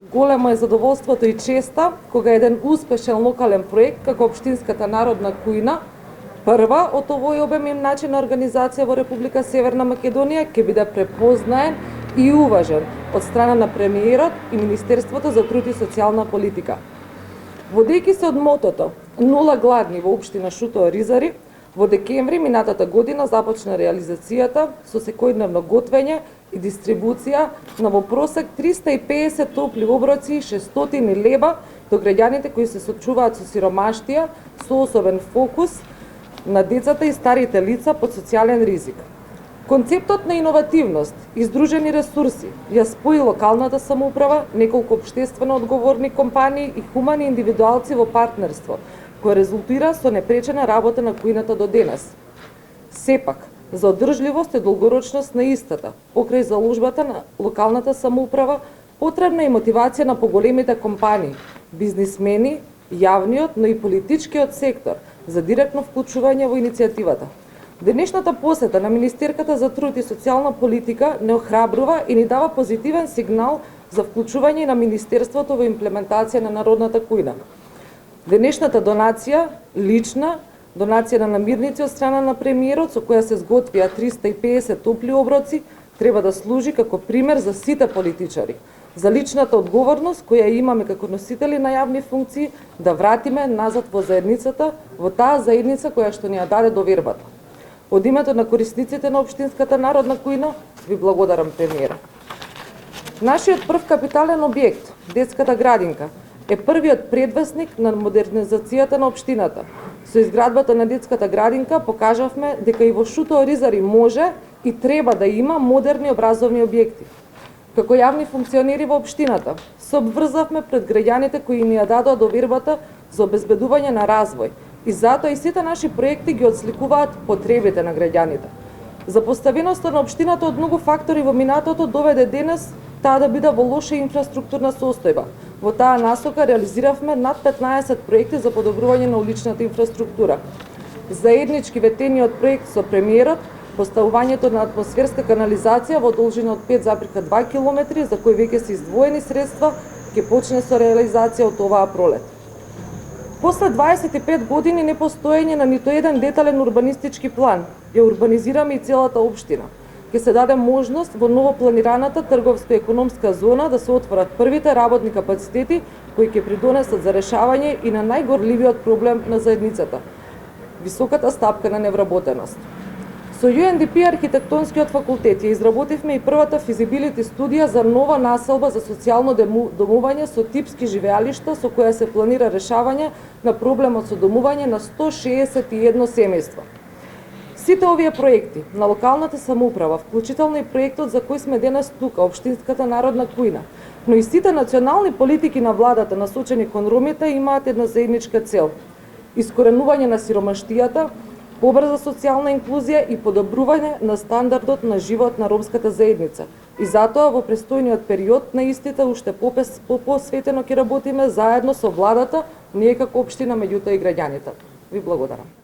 Големо е задоволството и честа кога еден успешен локален проект како Општинската народна кујна, прва од овој обем и начин на организација во Република Северна Македонија, ќе биде препознаен и уважен од страна на премиерот и Министерството за труд и социјална политика. Водејќи се од мотото "Нула гладни" во општина Шутоа Ризари, во декември минатата година започна реализацијата со секојдневно готвење и дистрибуција на во просек 350 топли оброци и 600 леба до граѓаните кои се соочуваат со сиромаштија, со особен фокус на децата и старите лица под социјален ризик. Концептот на иновативност и здружени ресурси ја спои локалната самоуправа, неколку општествено одговорни компании и хумани индивидуалци во партнерство, кој резултира со непречена работа на кујната до денес. Сепак, за одржливост и долгорочност на истата, покрај заложбата на локалната самоуправа, потребна е мотивација на поголемите компании, бизнисмени, јавниот, но и политичкиот сектор за директно вклучување во иницијативата. Денешната посета на Министерката за труд и социјална политика не охрабрува и ни дава позитивен сигнал за вклучување на Министерството во имплементација на народната кујна. Денешната донација, лична, донација на намирници од страна на премиерот, со која се сготвија 350 топли оброци, треба да служи како пример за сите политичари, за личната одговорност која имаме како носители на јавни функции, да вратиме назад во заедницата, во таа заедница која што ни ја даде довербата. Од името на корисниците на Општинската народна кујна, ви благодарам, премиера. Нашиот прв капитален објект, детската градинка, е првиот предвесник на модернизацијата на општината. Со изградбата на детската градинка покажавме дека и во Шутоа Ризари може и треба да има модерни образовни објекти. Како јавни функционери во општината, се обврзавме пред граѓаните кои ни ја дадоа довербата за обезбедување на развој и затоа и сите наши проекти ги отсликуваат потребите на граѓаните. Запоставеноста на општината од многу фактори во минатото доведе денес таа да биде во лоша инфраструктурна состојба. Во таа насока реализиравме над 15 проекти за подобрување на уличната инфраструктура. Заеднички ветениот проект со премиерот, поставувањето на атмосферска канализација во должина од 5,2 км, за кој веќе се издвоени средства, ќе почне со реализација од оваа пролет. После 25 години непостоење на ниту еден детален урбанистички план, ја урбанизираме и целата општина. Ќе се даде можност во новопланираната трговско-економска зона да се отворат првите работни капацитети кои ќе придонесат за решавање и на најгорливиот проблем на заедницата – високата стапка на невработеност. Со UNDP архитектонскиот факултет ја изработивме и првата физибилити студија за нова населба за социјално домување со типски живеалишта со која се планира решавање на проблемот со домување на 161 семејства. Сите овие проекти на локалната самоуправа, вклучително и проектот за кој сме денес тука, Општинската народна кујна, но и сите национални политики на владата насочени кон ромите имаат една заедничка цел – искоренување на сиромаштијата, побрза социјална инклузија и подобрување на стандардот на живот на ромската заедница. И затоа во престојниот период на истите уште посветено ќе работиме заедно со владата, ние како општина, меѓутоа и граѓаните. Ви благодарам.